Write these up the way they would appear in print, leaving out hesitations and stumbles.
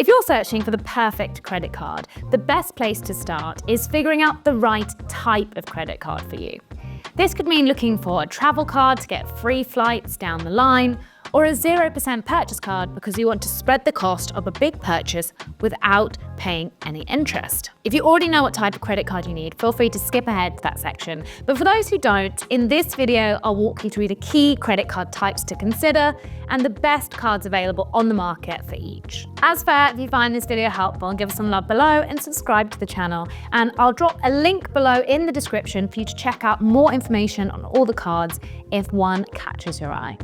If you're searching for the perfect credit card, the best place to start is figuring out the right type of credit card for you. This could mean looking for a travel card to get free flights down the line, or a 0% purchase card because you want to spread the cost of a big purchase without paying any interest. If you already know what type of credit card you need, feel free to skip ahead to that section. But for those who don't, in this video, I'll walk you through the key credit card types to consider and the best cards available on the market for each. As fair, if you find this video helpful, give us some love below and subscribe to the channel. And I'll drop a link below in the description for you to check out more information on all the cards if one catches your eye.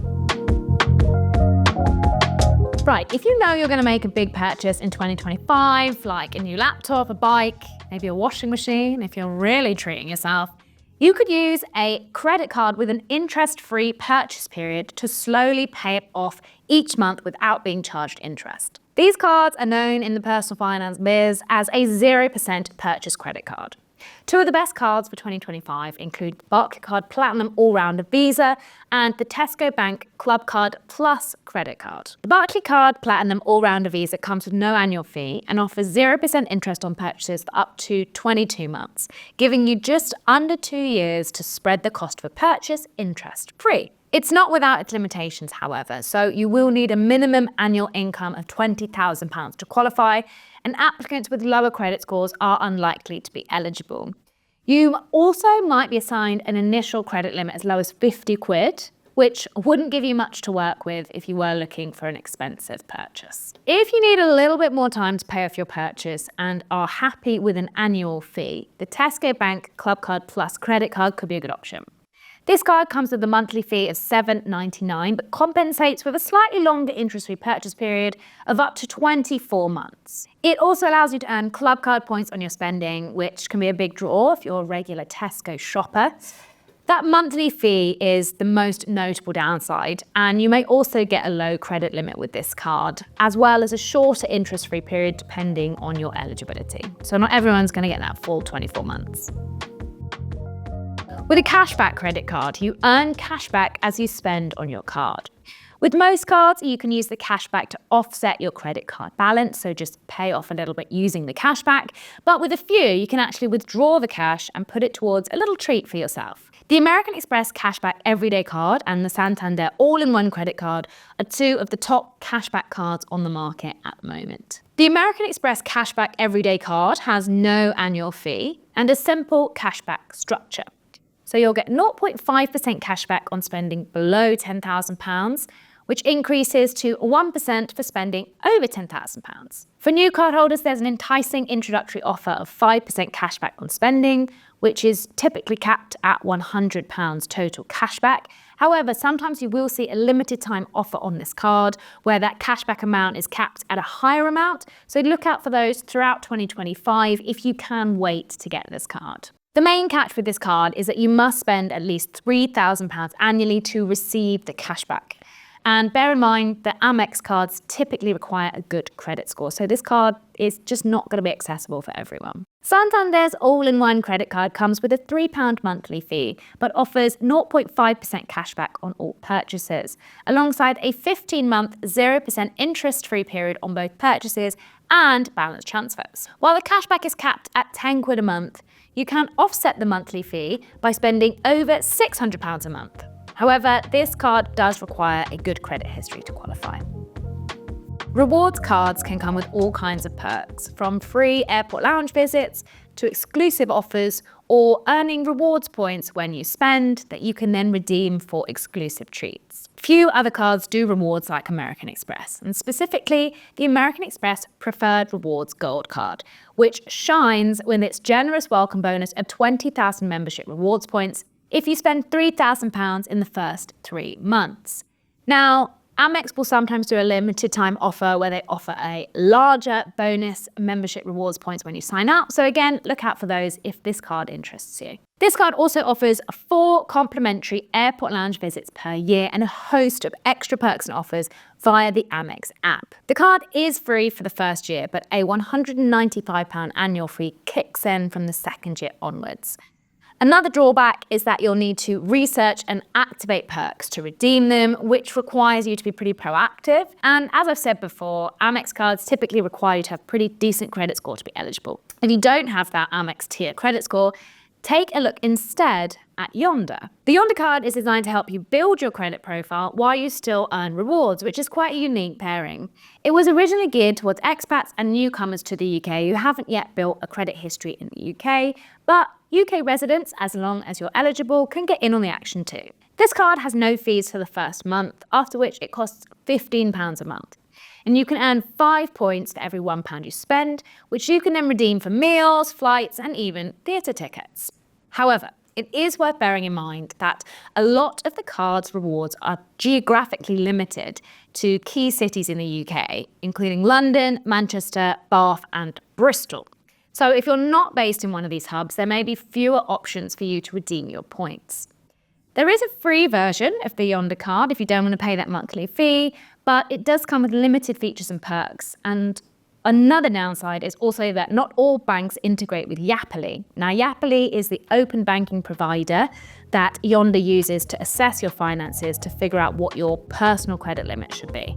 Right, if you know you're going to make a big purchase in 2025, like a new laptop, a bike, maybe a washing machine, if you're really treating yourself, you could use a credit card with an interest-free purchase period to slowly pay it off each month without being charged interest. These cards are known in the personal finance biz as a 0% purchase credit card. Two of the best cards for 2025 include Barclaycard Platinum All-Rounder Visa and the Tesco Bank Club Card Plus credit card. The Barclaycard Platinum All-Rounder Visa comes with no annual fee and offers 0% interest on purchases for up to 22 months, giving you just under 2 years to spread the cost of a purchase interest-free. It's not without its limitations, however, so you will need a minimum annual income of £20,000 to qualify, and applicants with lower credit scores are unlikely to be eligible. You also might be assigned an initial credit limit as low as 50 quid, which wouldn't give you much to work with if you were looking for an expensive purchase. If you need a little bit more time to pay off your purchase and are happy with an annual fee, the Tesco Bank Club Card Plus credit card could be a good option. This card comes with a monthly fee of £7.99, but compensates with a slightly longer interest-free purchase period of up to 24 months. It also allows you to earn club card points on your spending, which can be a big draw if you're a regular Tesco shopper. That monthly fee is the most notable downside, and you may also get a low credit limit with this card, as well as a shorter interest-free period depending on your eligibility. So not everyone's going to get that full 24 months. With a cashback credit card, you earn cashback as you spend on your card. With most cards, you can use the cashback to offset your credit card balance, so just pay off a little bit using the cashback. But with a few, you can actually withdraw the cash and put it towards a little treat for yourself. The American Express Cashback Everyday Card and the Santander All-in-One Credit Card are two of the top cashback cards on the market at the moment. The American Express Cashback Everyday Card has no annual fee and a simple cashback structure. So you'll get 0.5% cashback on spending below £10,000, which increases to 1% for spending over £10,000. For new cardholders, there's an enticing introductory offer of 5% cashback on spending, which is typically capped at £100 total cashback. However, sometimes you will see a limited time offer on this card where that cashback amount is capped at a higher amount. So look out for those throughout 2025 if you can wait to get this card. The main catch with this card is that you must spend at least £3,000 annually to receive the cashback. And bear in mind that Amex cards typically require a good credit score, so this card is just not going to be accessible for everyone. Santander's all-in-one credit card comes with a £3 monthly fee, but offers 0.5% cashback on all purchases, alongside a 15-month 0% interest-free period on both purchases and balance transfers. While the cashback is capped at 10 quid a month, you can offset the monthly fee by spending over £600 a month. However, this card does require a good credit history to qualify. Rewards cards can come with all kinds of perks, from free airport lounge visits to exclusive offers or earning rewards points when you spend that you can then redeem for exclusive treats. Few other cards do rewards like American Express, and specifically the American Express Preferred Rewards Gold Card, which shines with its generous welcome bonus of 20,000 membership rewards points if you spend £3,000 in the first 3 months. Now, Amex will sometimes do a limited time offer where they offer a larger bonus membership rewards points when you sign up. So again, look out for those if this card interests you. This card also offers 4 complimentary airport lounge visits per year and a host of extra perks and offers via the Amex app. The card is free for the first year, but a £195 annual fee kicks in from the second year onwards. Another drawback is that you'll need to research and activate perks to redeem them, which requires you to be pretty proactive. And as I've said before, Amex cards typically require you to have pretty decent credit score to be eligible. If you don't have that Amex tier credit score, take a look instead at Yonder. The Yonder card is designed to help you build your credit profile while you still earn rewards, which is quite a unique pairing. It was originally geared towards expats and newcomers to the UK who haven't yet built a credit history in the UK, but UK residents, as long as you're eligible, can get in on the action too. This card has no fees for the first month, after which it costs £15 a month. And you can earn 5 points for every £1 you spend, which you can then redeem for meals, flights, and even theatre tickets. However, it is worth bearing in mind that a lot of the card's rewards are geographically limited to key cities in the UK, including London, Manchester, Bath, and Bristol. So if you're not based in one of these hubs, there may be fewer options for you to redeem your points. There is a free version of the Yonder card if you don't want to pay that monthly fee, but it does come with limited features and perks. And another downside is also that not all banks integrate with Yapily. Now, Yapily is the open banking provider that Yonder uses to assess your finances to figure out what your personal credit limit should be.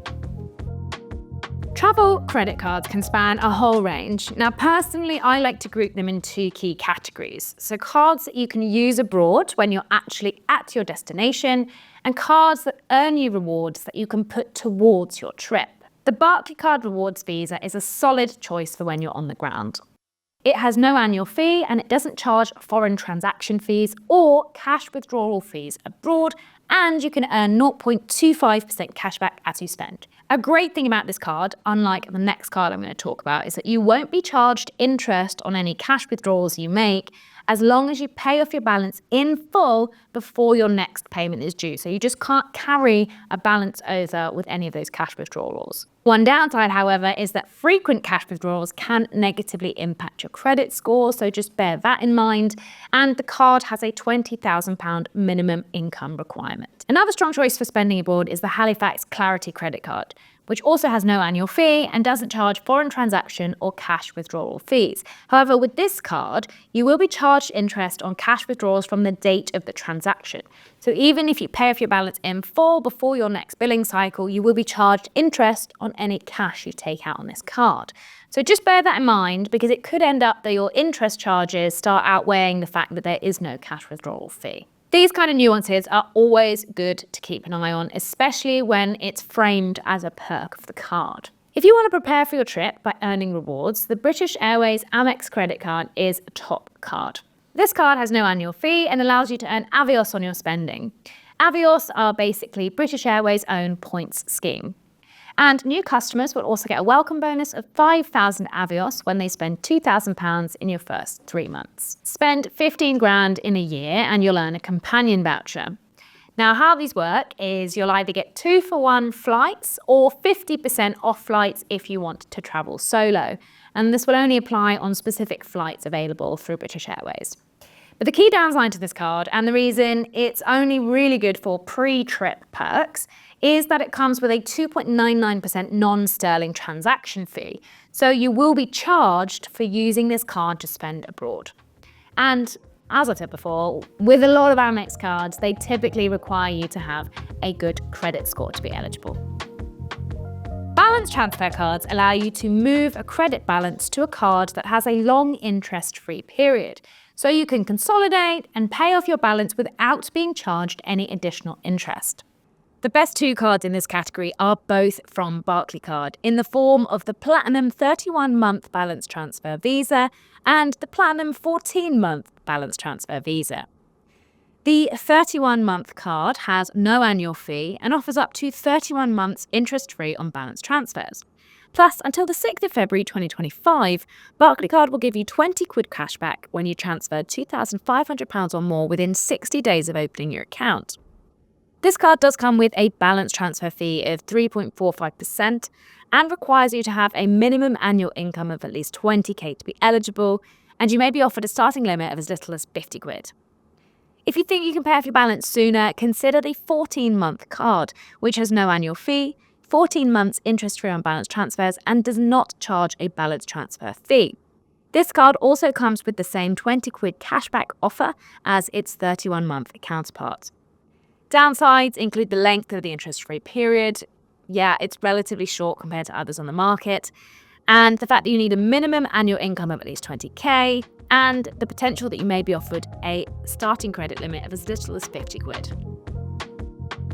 Travel credit cards can span a whole range. Now, personally, I like to group them in 2 key categories. So cards that you can use abroad when you're actually at your destination, and cards that earn you rewards that you can put towards your trip. The Barclaycard Rewards Visa is a solid choice for when you're on the ground. It has no annual fee and it doesn't charge foreign transaction fees or cash withdrawal fees abroad, and you can earn 0.25% cashback as you spend. A great thing about this card, unlike the next card I'm going to talk about, is that you won't be charged interest on any cash withdrawals you make as long as you pay off your balance in full before your next payment is due. So you just can't carry a balance over with any of those cash withdrawals. One downside, however, is that frequent cash withdrawals can negatively impact your credit score, so just bear that in mind. And the card has a £20,000 minimum income requirement. Another strong choice for spending abroad is the Halifax Clarity credit card, which also has no annual fee and doesn't charge foreign transaction or cash withdrawal fees. However, with this card, you will be charged interest on cash withdrawals from the date of the transaction. So even if you pay off your balance in full before your next billing cycle, you will be charged interest on any cash you take out on this card. So just bear that in mind, because it could end up that your interest charges start outweighing the fact that there is no cash withdrawal fee. These kind of nuances are always good to keep an eye on, especially when it's framed as a perk of the card. If you want to prepare for your trip by earning rewards, the British Airways Amex credit card is a top card. This card has no annual fee and allows you to earn Avios on your spending. Avios are basically British Airways' own points scheme. And new customers will also get a welcome bonus of 5,000 Avios when they spend £2,000 in your first 3 months. Spend 15 grand in a year and you'll earn a companion voucher. Now, how these work is you'll either get 2-for-1 flights or 50% off flights if you want to travel solo. And this will only apply on specific flights available through British Airways. But the key downside to this card, and the reason it's only really good for pre-trip perks, is that it comes with a 2.99% non-sterling transaction fee. So you will be charged for using this card to spend abroad. And as I said before, with a lot of Amex cards, they typically require you to have a good credit score to be eligible. Balance transfer cards allow you to move a credit balance to a card that has a long interest-free period. So you can consolidate and pay off your balance without being charged any additional interest. The best 2 cards in this category are both from Barclaycard in the form of the Platinum 31-month balance transfer Visa and the Platinum 14-month balance transfer Visa. The 31-month card has no annual fee and offers up to 31 months interest-free on balance transfers. Plus, until the 6th of February 2025, Barclaycard will give you £20 cashback when you transfer £2,500 or more within 60 days of opening your account. This card does come with a balance transfer fee of 3.45% and requires you to have a minimum annual income of at least 20k to be eligible, and you may be offered a starting limit of as little as £50. If you think you can pay off your balance sooner, consider the 14-month card, which has no annual fee, 14 months interest-free on balance transfers, and does not charge a balance transfer fee. This card also comes with the same 20 quid cashback offer as its 31-month counterpart. Downsides include the length of the interest-free period. Yeah, it's relatively short compared to others on the market. And the fact that you need a minimum annual income of at least 20k, and the potential that you may be offered a starting credit limit of as little as 50 quid.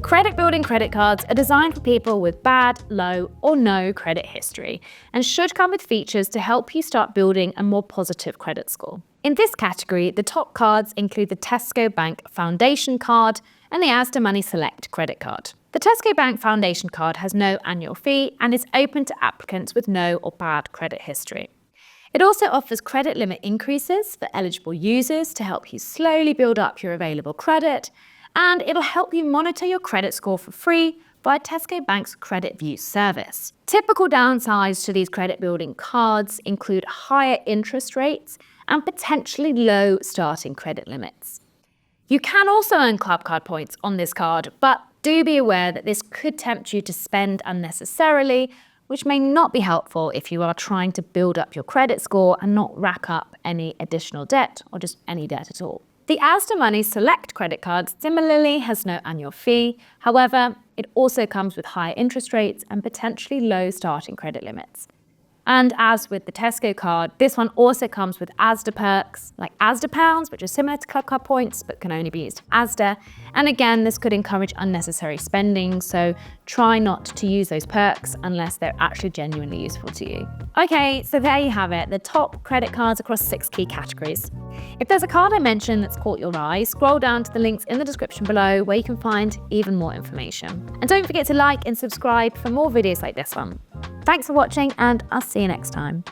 Credit-building credit cards are designed for people with bad, low, or no credit history and should come with features to help you start building a more positive credit score. In this category, the top cards include the Tesco Bank Foundation Card and the Asda Money Select credit card. The Tesco Bank Foundation Card has no annual fee and is open to applicants with no or bad credit history. It also offers credit limit increases for eligible users to help you slowly build up your available credit, and it'll help you monitor your credit score for free via Tesco Bank's Credit View service. Typical downsides to these credit building cards include higher interest rates and potentially low starting credit limits. You can also earn club card points on this card, but do be aware that this could tempt you to spend unnecessarily, which may not be helpful if you are trying to build up your credit score and not rack up any additional debt or just any debt at all. The Asda Money Select credit card similarly has no annual fee. However, it also comes with higher interest rates and potentially low starting credit limits. And as with the Tesco card, this one also comes with Asda perks, like Asda pounds, which are similar to club card points, but can only be used for Asda. And again, this could encourage unnecessary spending, so try not to use those perks unless they're actually genuinely useful to you. Okay, so there you have it, the top credit cards across 6 key categories. If there's a card I mentioned that's caught your eye, scroll down to the links in the description below where you can find even more information. And don't forget to like and subscribe for more videos like this one. Thanks for watching, and I'll see you next time.